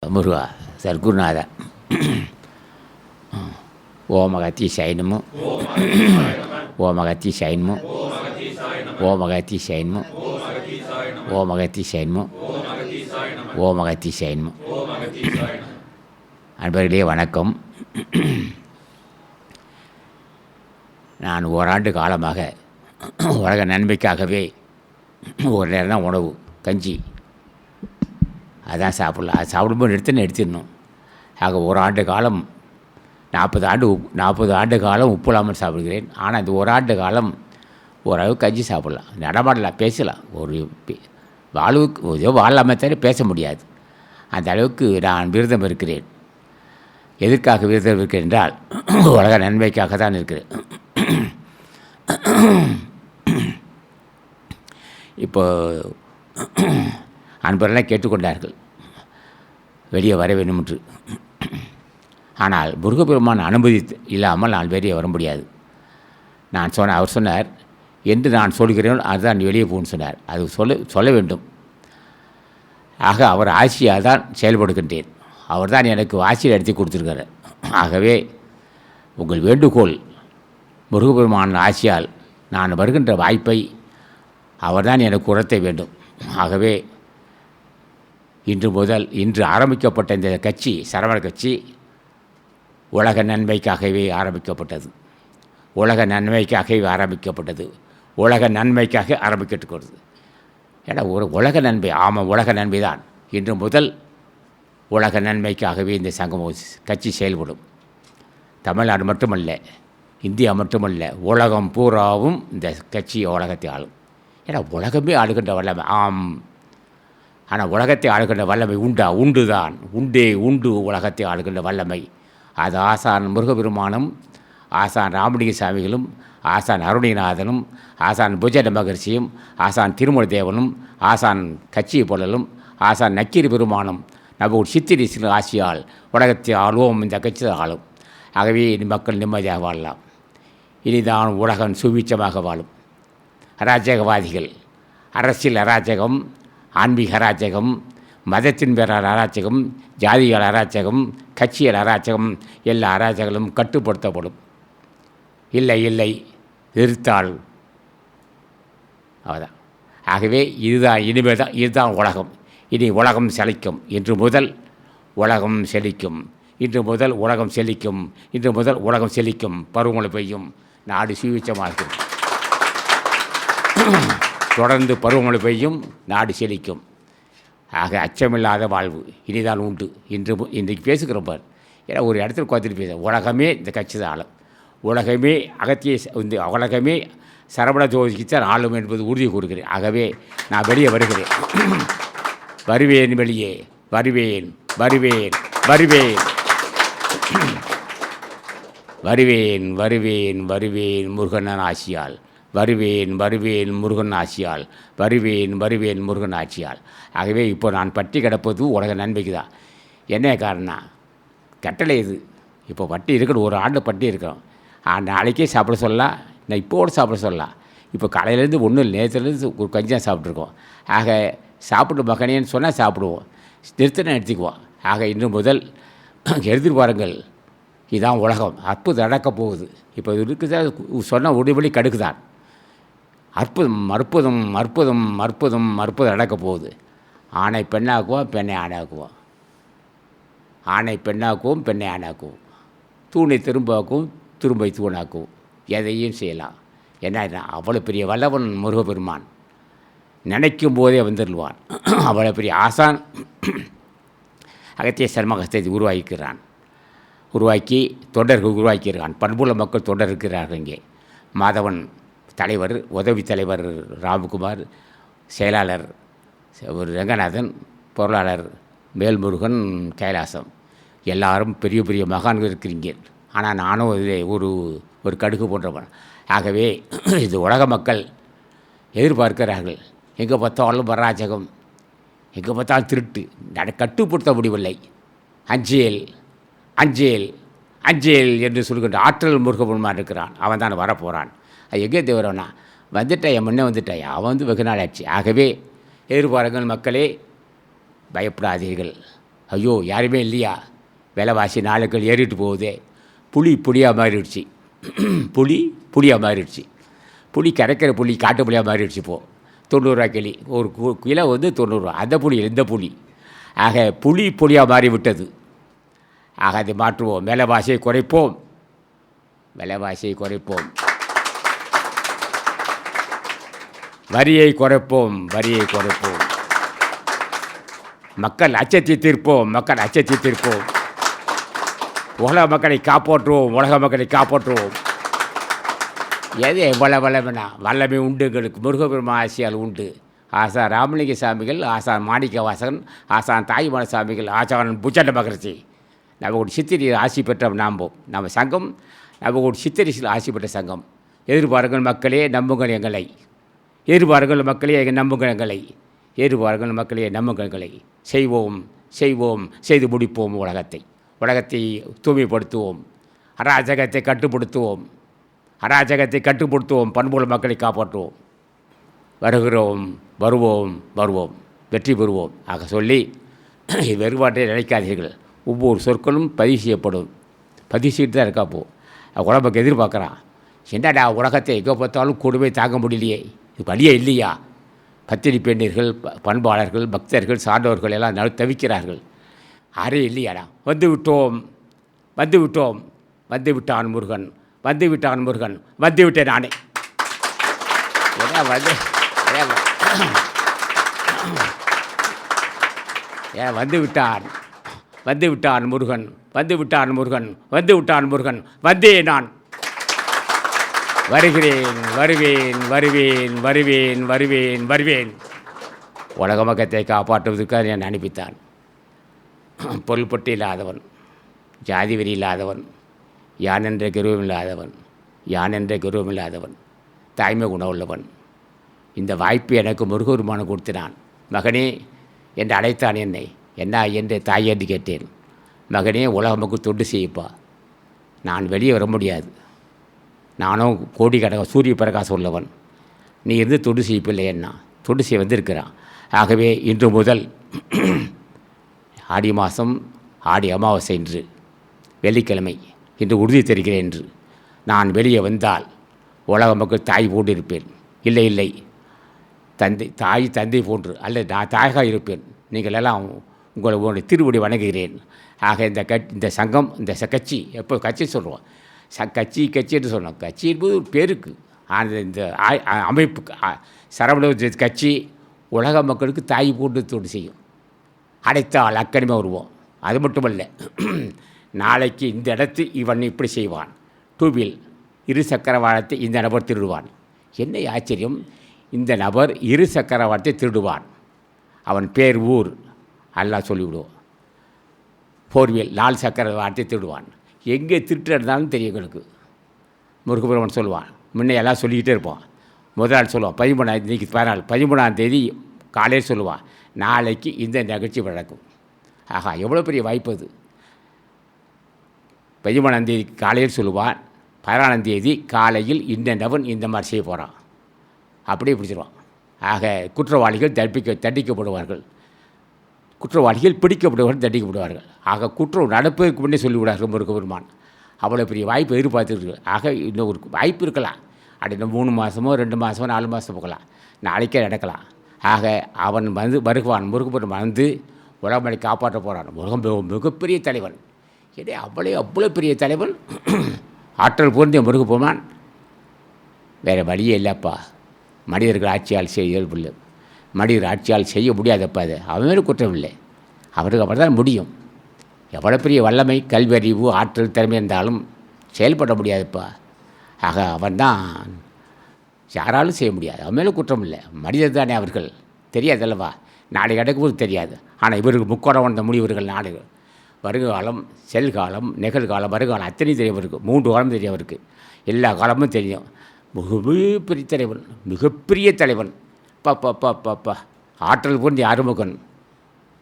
முருகா சர்க்குருநாத ஓமகத்தி சைனமு ஓமகத்தி சைனமு ஓமகத்தி சைனமு ஓமகத்தி சைனமு ஓமகத்தி சைனமு. அன்பர்களே வணக்கம். நான் ஓராண்டு காலமாக உலக நன்மைக்காகவே ஒரு நேரம் தான் உணவு கஞ்சி அதான் சாப்பிட்லாம். அது சாப்பிடும்போது நிறுத்திடணும். ஆக ஒரு ஆண்டு காலம் 40 ஆண்டு காலம் உப்பு இல்லாமல் சாப்பிடுகிறேன். ஆனால் இந்த ஒரு ஆண்டு காலம் ஓரளவு கஞ்சி சாப்பிட்லாம், நடமாடலாம், பேசலாம். ஒரு வாழ்வுக்கு ஏதோ வாழலாமே தவிர பேச முடியாது. அந்த அளவுக்கு நான் விரதம் இருக்கிறேன். எதற்காக விரதம் இருக்கிறேன் என்றால் உலக நன்மைக்காக தான் இருக்கிறேன். இப்போ அன்பரெல்லாம் கேட்டுக்கொண்டார்கள் வெளியே வர வேண்டும் என்று. ஆனால் முருகப்பெருமான் அனுமதி இல்லாமல் நான் வெளியே வர முடியாது. அவர் சொன்னார், என்று நான் சொல்கிறேன் அதுதான் நீ வெளியே போகணும்னு சொன்னார். அது சொல்ல வேண்டும். ஆக அவர் ஆட்சியாக தான் செயல்படுகின்றேன். அவர் தான் எனக்கு ஆட்சியை நடத்தி கொடுத்துருக்கார். ஆகவே உங்கள் வேண்டுகோள், முருகப்பெருமான் ஆட்சியால் நான் வருகின்ற வாய்ப்பை அவர் தான் எனக்கு உணர்த்த வேண்டும். ஆகவே இன்று ஆரம்பிக்கப்பட்ட இந்த கட்சி, சரவண கட்சி, உலக நன்மைக்காகவே ஆரம்பிக்கப்பட்டது. உலக நன்மைக்காகவே ஆரம்பிக்கப்பட்டது. உலக நன்மைக்காக ஆரம்பிக்கப்படுகிறது. ஏன்னா ஒரு உலக நன்மை, ஆமாம் உலக நன்மை தான். இன்று முதல் உலக நன்மைக்காகவே இந்த சங்கம் கட்சி செயல்படும். தமிழ்நாடு மட்டுமல்ல, இந்தியா மட்டுமல்ல, உலகம் பூராவும் இந்த கட்சி உலகத்தை ஆளும். ஏன்னா உலகமே ஆளுகின்ற வல்லமை. ஆனால் உலகத்தை ஆளுகின்ற வல்லமை உண்டு தான். உண்டு உலகத்தை ஆளுகின்ற வல்லமை. அது ஆசான் முருகபெருமானும், ஆசான் ராமலிங்க சாமிகளும், ஆசான் அருணிநாதனும், ஆசான் புஜட மகர்ஷியும், ஆசான் திருமூல தேவனும், ஆசான் கட்சியை போலலும், ஆசான் நக்கீரி பெருமானும் நம்ம ஒரு சித்திரை ஆட்சியால் உலகத்தை ஆளுவோம். இந்த கட்சி ஆளும். ஆகவே இனி மக்கள் நிம்மதியாக வாழலாம். இனிதான் உலகம் சுபீட்சமாக வாழும். அராஜகவாதிகள், அரசியல் அராஜகம், ஆன்மீக அராஜகம், மதத்தின் பேர அராஜகம், ஜாதிகள் அராஜகம், கட்சிகள் அராஜகம், எல்லா அராஜகங்களும் கட்டுப்படுத்தப்படும். இல்லை நிறுத்தால் அவதான். ஆகவே இதுதான் உலகம். இனி உலகம் செழிக்கும். இன்று முதல் உலகம் செழிக்கும். பருவமழை பெய்யும். நாடு சுவீட்சமாக தொடர்ந்து பருவமழை பெய்யும். நாடு செழிக்கும். ஆக அச்சமில்லாத வாழ்வு இனிதான் உண்டு. இன்றைக்கு பேசுகிறோம் பார். ஏன்னா ஒரு இடத்துல உட்காந்துட்டு பேச உலகமே இந்த கட்சி தான் ஆளும். உலகமே உலகமே சரவண ஜோதிக்கு தான் ஆளும் என்பது உறுதி கூறுகிறேன். ஆகவே நான் வெளியே வருகிறேன். வருவேன் முருகன் ஆசியால். வருவேன் முருகன் ஆட்சியால். ஆகவே இப்போ நான் பட்டி கிடப்பது உலக நன்மைக்கு தான். என்ன காரணம்? கட்டளை இது. இப்போ பட்டி இருக்கணும். ஒரு ஆண்டு பட்டி இருக்கிறோம். நாளைக்கே சாப்பிட சொல்லலாம், நான் இப்போடு சாப்பிட சொல்லலாம். இப்போ காலையிலேருந்து ஒன்றும் இல்லை, நேரத்துலேருந்து ஒரு கஞ்சியாக சாப்பிட்ருக்கோம். ஆக சாப்பிட்டு மகனேன்னு சொன்னால் சாப்பிடுவோம், நிறுத்திக்குவோம். ஆக இன்று முதல் எழுதிட்டு பாருங்கள். இதுதான் உலகம். அற்புதம் நடக்க போகுது. இப்போ இருக்குதா சொன்ன உடனடி கடுக்குதான். அற்புதம் நடக்க போகுது. ஆணை பெண்ணாக்குவோம், பெண்ணை ஆணாக்குவோம். பெண்ணை ஆணாக்குவோம். தூணை திரும்பாக்குவோம், திரும்பை தூணாக்குவோம். எதையும் செய்யலாம். என்ன அவ்வளோ பெரிய வல்லவன் முருகப்பெருமான். நினைக்கும் போதே வந்துடுவான். அவ்வளோ பெரிய ஆசான் அகத்திய சர்மகத்தை உருவாக்கி தொண்டர்கள் உருவாக்கியிருக்கான். பண்புள்ள மக்கள் தொண்டர் இருக்கிறார்கள். இங்கே மாதவன் தலைவர், உதவி தலைவர் ராம்குமார், செயலாளர் ஒரு ரங்கநாதன், பொருளாளர் மேல்முருகன், கைலாசம், எல்லாரும் பெரிய மகான்கள் இருக்கிறீங்க. ஆனால் நானும் இதில் ஒரு கடுகு போன்றவன். ஆகவே இது உலக மக்கள் எதிர்பார்க்கிறார்கள். எங்கே பார்த்தாலும் அராஜகம், எங்கே பார்த்தாலும் திருட்டு, கட்டுப்படுத்த முடியவில்லை. அஞ்சேல் என்று சொல்கின்ற ஆற்றல் முருகப்பெருமான் இருக்கிறான். அவன் தான் வரப்போகிறான். அது எங்கே தேவரவனா வந்துட்டாயா, முன்னே வந்துட்டாயா, அவன் வெகு நாள் ஆச்சு. ஆகவே எதிர்பாருங்கள் மக்களே, பயப்படாதீர்கள். ஐயோ யாருமே இல்லையா, விலைவாசி நாளுக்கள் ஏறிட்டு போகுதே, புளி புளியாக மாறிடுச்சு, புளியாக மாறிடுச்சு, புளி கரைக்கிற புளி காட்டு புளியாக மாறிடுச்சு. இப்போது 90 ரூபா கிளி, ஒரு கிலோ வந்து 90 ரூபா. அந்த புளி இந்த புளி, ஆக புளியாக மாறிவிட்டது. ஆக அதை மாற்றுவோம், விலைவாசியை குறைப்போம், விலைவாசியை குறைப்போம், வரியை குறைப்போம், வரியை குறைப்போம், மக்கள் அச்சத்தை தீர்ப்போம், மக்கள் அச்சத்தை தீர்ப்போம், உலக மக்களை காப்பாற்றுவோம், உலக மக்களை காப்பாற்றுவோம். எது எவ்வளவு வல்லமைனா வல்லமை உண்டு எங்களுக்கு, முருகபெருமா ஆசியால் உண்டு. ஆசான் ராமலிங்க சாமிகள், ஆசான் மாணிக்க வாசகன், ஆசான் தாய்மான சாமிகள், ஆசான் புச்சண்ட மகரிஷி, நம்ம ஒரு சித்திரையில் ஆசி பெற்ற நாம்போம். நம்ம சங்கம் நம்ம ஒரு சித்திரையில் ஆசி பெற்ற சங்கம். எதிர்பாருங்கள் மக்களே நம்புங்கள் எங்களை, எதிர்பாருங்கள் மக்களே நம்புங்கள் எங்களை, எதிர்பாருங்கள் மக்களே நம்புங்கள் எங்களை. செய்வோம் செய்வோம் செய்து முடிப்போம் உலகத்தை, உலகத்தை தூய்மைப்படுத்துவோம், அராஜகத்தை கட்டுப்படுத்துவோம், அராஜகத்தை கட்டுப்படுத்துவோம், பண்புள்ள மக்களை காப்பாற்றுவோம். வருகிறோம், வருவோம், வருவோம், வெற்றி பெறுவோம். ஆக சொல்லி வெறுபாட்டை நினைக்காதீர்கள். ஒவ்வொரு சொற்களும் பதிவு செய்யப்படும், பதிவு செய்து தான் இருக்கா. உலகத்துக்கு எதிர்பார்க்குறான், என்னடா உலகத்தை எங்கே பார்த்தாலும் கொடுமை தாங்க முடியலையே, இது வழியே இல்லையா. பத்தினி பெண்ணீர்கள், பண்பாளர்கள், பக்தர்கள், சார்ந்தவர்கள் எல்லாம் தவிக்கிறார்கள். யாரே இல்லையாடா. வந்து விட்டோம், வந்து விட்டோம், வந்து விட்டான் முருகன், வந்து விட்டான் முருகன், வந்து விட்டேன் நானே. வந்து விட்டான், வந்து விட்டான் முருகன், வந்து விட்டான் முருகன், வந்து விட்டான் முருகன், வந்தே நான் வருகிறேன், வருவேன், வருவேன், வருவேன், வருவேன், வருவேன். உலக மக்கத்தை காப்பாற்றுவதற்காக என்னை அனுப்பித்தான். பொருள்பட்டு இல்லாதவன், ஜாதி வெறி இல்லாதவன், யான் என்ற கருவம் இல்லாதவன், யான் என்ற கருவம் இல்லாதவன், தாய்மை குணமுள்ளவன். இந்த வாய்ப்பு எனக்கு முருகபெருமான் கொடுத்தினான். மகனே என்று அழைத்தான் என்னை. என்ன என்று தாய் என்று கேட்டேன். மகனே உலகமுக்கு தொண்டு செய்யப்பா, நான் வெளியே வர முடியாது, நானும் கோடிக்கணக்கான சூரிய பிரகாசம் உள்ளவன், நீ இருந்து தொண்டு செய்யப்பில்லை என்ன தொண்டு செய்ய வந்திருக்கிறான். ஆகவே இன்று முதல் ஆடி மாதம் ஆடி அமாவாசை என்று வெள்ளிக்கிழமை இன்று உறுதி தருகிறேன் என்று நான் வெளியே வந்தால் உலக மக்கள் தாய் போன்று இருப்பேன். இல்லை இல்லை, தாய் தந்தை போன்று அல்ல, நான் தாயாக இருப்பேன். நீங்கள் எல்லாம் உங்களுடைய திருவடி வணங்குகிறேன். ஆக இந்த சங்கம், இந்த கட்சி, எப்போ கட்சி சொல்கிறோம், கட்சி என்று சொன்னோம். கட்சி என்பது ஒரு பேருக்கு. ஆனால் இந்த அமைப்பு சரவண கட்சி உலக மக்களுக்கு தாய் போன்று தொண்டு செய்யும். அடைத்தால் அக்கனிமாக வருவோம். அது மட்டுமல்ல, நாளைக்கு இந்த இடத்து இவன் இப்படி செய்வான், டூவில் இரு சக்கர வாகனத்தை இந்த நபர் திருடுவான். என்ன ஆச்சரியம், இந்த நபர் இரு சக்கர வாகனத்தை திருடுவான், அவன் பேர் ஊர் எல்லாம் சொல்லிவிடுவோம். 4 வீல் 4 சக்கர வாகனத்தை திருடுவான். எங்கே திருட்டு இருந்தாலும் தெரியும் எங்களுக்கு. முருகபெருமான் சொல்லுவான், முன்னே எல்லாம் சொல்லிக்கிட்டே இருப்போம். முதல் நாள் சொல்லுவான் 13ஆம் தேதிக்கு 13ஆம் தேதி காலையில் சொல்லுவான், நாளைக்கு இந்த நிகழ்ச்சி நடக்கும். ஆகா, எவ்வளோ பெரிய வாய்ப்பு அது. 13ஆம் தேதி காலையில் சொல்லுவான், 16ஆம் தேதி காலையில் இந்த நபன் இந்த மாதிரி செய்ய போகிறான், அப்படியே பிடிச்சிருவான். ஆக குற்றவாளிகள் தண்டிக்கப்படுவார்கள், குற்றவாளிகள் பிடிக்கப்படுவார்கள், தண்டிக்கப்படுவார்கள். ஆக குற்றம் நடப்பதற்கு முன்னே சொல்லிவிடார்கள் முருகபெருமான். அவ்வளோ பெரிய வாய்ப்பு எதிர்பார்த்துருக்கு. ஆக இன்னும் ஒரு வாய்ப்பு இருக்கலாம், அப்படி இன்னும் 3 மாதமோ 2 மாதமோ 4 மாதம் போகலாம், நாளைக்கே நடக்கலாம். ஆக அவன் வருவான், முருகபெருமான் வந்து உலகமனை காப்பாற்ற போகிறான். மிகப்பெரிய தலைவன், ஏதே அவ்வளோ பெரிய தலைவன், ஆற்றல் பொருந்திய முருகபெருமான். வேறு வழியே இல்லைப்பா. மனிதர்கள் ஆட்சியால் செய்ய இயல்பில்லை, மனிதர் ஆட்சியால் செய்ய முடியாதப்பா. அது அவன் மேலே குற்றம் இல்லை, அவருக்கு அப்படி தான் முடியும். எவ்வளோ பெரிய வல்லமை, கல்வியறிவு, ஆற்றல், திறமை இருந்தாலும் செயல்பட முடியாதுப்பா. ஆக அவன் தான் யாராலும் செய்ய முடியாது, அவன் மேலே குற்றம் இல்லை. மனிதர் தானே அவர்கள், தெரியாதல்லவா, நாளை நடக்கும்போது தெரியாது. ஆனால் இவருக்கு முக்கோணம் வந்த முடிவர்கள் நாடு வருகாலம், செல்காலம், நிகழ்காலம், வருகாலம் அத்தனையும் தெரியும் அவருக்கு. 3 காலம் தெரியும் அவருக்கு, எல்லா காலமும் தெரியும். மிகப்பெரிய தலைவன், மிகப்பெரிய தலைவன். பப்பா ஆற்றல் பொருந்திய அருமுகன்,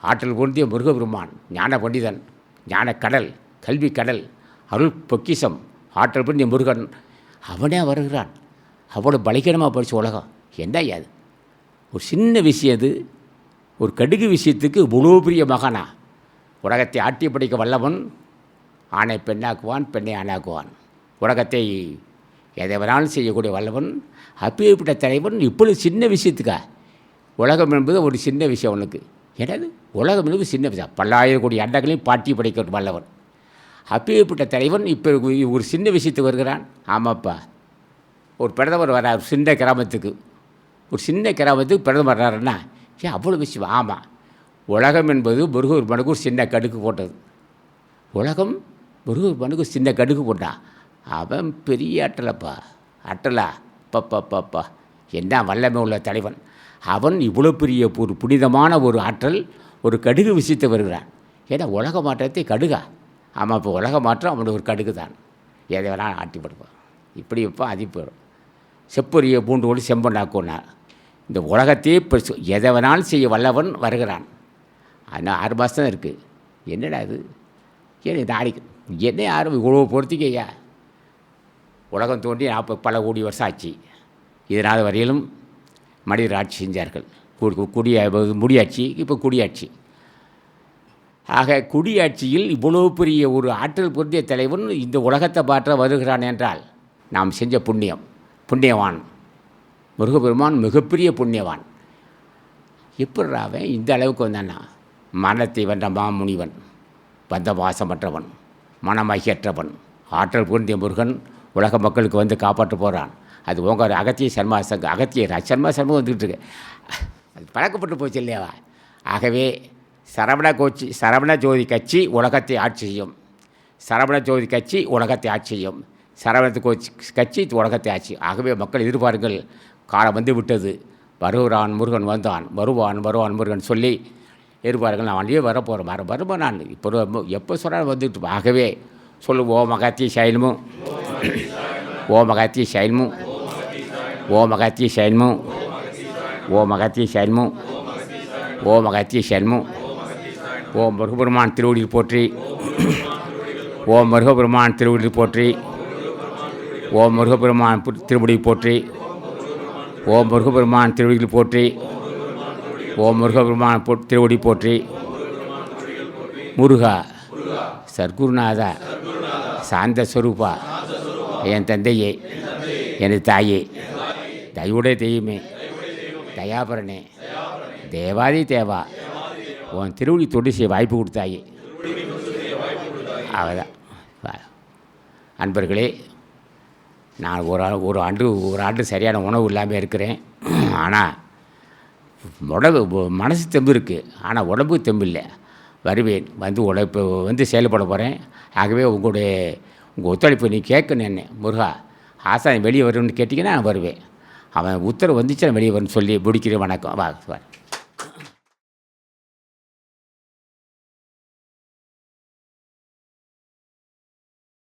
ஆற்றல் பொருந்திய முருகபெருமான், ஞான பண்டிதன், ஞான கடல், கல்வி கடல், அருள் பொக்கிஷம், ஆற்றல் பொருந்திய முருகன். அவனே வருகிறான். அவ்வளோ பலிகரமாக படித்த உலகம் என்ன அது? ஒரு சின்ன விஷயம் அது, ஒரு கடுகு விஷயத்துக்கு இவ்வளோ பெரிய மகானா, உலகத்தை ஆட்டி படைக்க வல்லவன் ஆணை பெண்ணாக்குவான், பெண்ணை ஆணாக்குவான். உலகத்தை எதை வேணாலும் செய்யக்கூடிய வல்லவன். அப்பேற்பட்ட தலைவன் இப்பொழுது சின்ன விஷயத்துக்கா? உலகம் என்பது ஒரு சின்ன விஷயம் உனக்கு. என்னது உலகம் என்பது சின்ன விஷயம்? 10,000 கோடி அண்டங்களையும் பாட்டி படைக்க வல்லவன். அப்பேற்பட்ட தலைவன் இப்போ ஒரு சின்ன விஷயத்துக்கு வருகிறான். ஆமாப்பா, ஒரு பிரதமர் வர்றார் சின்ன கிராமத்துக்கு. ஒரு சின்ன கிராமத்துக்கு பிரதமர் வர்றாருன்னா ஏன் அவ்வளோ விஷயம்? ஆமாம், உலகம் என்பது முருகர் மனுக்கு ஒரு சின்ன கடுக்கு போட்டது. உலகம் முருகர் மனுக்கு சின்ன கடுக்கு போட்டான். அவன் பெரிய அட்டலப்பா, அட்டலா பப்பா, என்ன வல்லமை உள்ள தலைவன். அவன் இவ்வளோ பெரிய ஒரு புனிதமான ஒரு ஆற்றல் ஒரு கடுகு விஷயத்தை வருகிறான். ஏன்னா உலக மாற்றத்தை கடுகா? ஆமாம், இப்போ உலக மாற்றம் அவனுக்கு ஒரு கடுகு தான். எதை வேணாலும் ஆட்டி படுப்பான். இப்படி வைப்பான், அது போயிடும். செப்பொரிய பூண்டோடு செம்பண்ணாக்குனார். இந்த உலகத்தையே இப்போ எதை வேணாலும் செய்ய வல்லவன் வருகிறான். ஆனால் 6 மாதம் தான் இருக்குது. என்னடா இது? ஏன் இந்த ஆடிக்கு என்ன யாரும் இவ்வளோ பொறுத்திக்க ஐயா? உலகம் தோண்டி பல கோடி வருஷம் ஆச்சு. இதனால் வரையிலும் மனிதர் ஆட்சி செஞ்சார்கள். முடியாட்சி, இப்போ குடியாட்சி. ஆக குடியாட்சியில் இவ்வளோ பெரிய ஒரு ஆற்றல் பொருந்திய தலைவன் இந்த உலகத்தை மாற்ற வருகிறான் என்றால் நாம் செஞ்ச புண்ணியவான். முருகப்பெருமான் மிகப்பெரிய புண்ணியவான். எப்படி அவன் இந்த அளவுக்கு வந்தான்னா? மரணத்தை வென்ற மாமுனிவன், பந்த வாசமற்றவன், மனமகியற்றவன், ஆற்றல் பொருந்திய முருகன் உலக மக்களுக்கு வந்து காப்பாற்ற போகிறான். அது உங்கள் அகத்திய சர்மா சர்மா வந்துக்கிட்டு இருக்கு. அது பழக்கப்பட்டு போச்சு இல்லையாவா? ஆகவே சரவண ஜோதி கட்சி உலகத்தை ஆட்சி செய்யும். சரவண ஜோதி கட்சி உலகத்தை ஆட்சி செய்யும். சரவண கட்சி உலகத்தை ஆட்சி. ஆகவே மக்கள் எதிர்பாருங்கள், காலம் வந்து விட்டது. வருகிறான் முருகன், வருவான் முருகன் சொல்லி எதிர்பாருங்கள். நான் வண்டியே வரப்போகிறேன், வருவேன் நான். இப்போ எப்போ சொன்னாலும் வந்துட்டு. ஆகவே சொல்லுவோம், ஓம் அகத்திய சைலமும், ஓம் அகத்திய சைலமும், ஓம் அகத்திய சைலமும், ஓம் அகத்திய சைலமும், ஓம் அகத்திய சைலமும். ஓம் முருகபெருமான் திருவடியில் போற்றி, ஓம் முருகபெருமான் திருவடியில் போற்றி, ஓம் முருகபெருமான் திருவடியில் போற்றி, ஓம் முருகபெருமான் திருவடியில் போற்றி, ஓம் முருகபெருமான் திருவடி போற்றி. முருகா, சர்க்குருநாதா, சாந்த ஸ்வரூபா, என் தந்தையே, எனது தாயே, தயவுடைய தெய்வமே, தயாபரனே, தேவாதி தேவா, உன் திருவடி தொண்டு செய்ய வாய்ப்பு கொடுத்தாயே. அவதான் அன்பர்களே, நான் ஒரு ஆண்டு சரியான உணவு இல்லாமல் இருக்கிறேன். ஆனால் மனசு தெம்பு இருக்குது, ஆனால் உடம்பு தெம்பு இல்லை. வருவேன், வந்து செயல்பட போகிறேன். ஆகவே உங்கள் ஒத்துழைப்பு நீ கேட்கணும். என்ன முருகா, ஆசான் வெளியே வரும்னு கேட்டிங்கன்னா நான் வருவேன். அவன் உத்தரவு வந்துச்சு நான் வெளியே வரும்னு சொல்லி முடிக்கிறேன். வணக்கம். வா.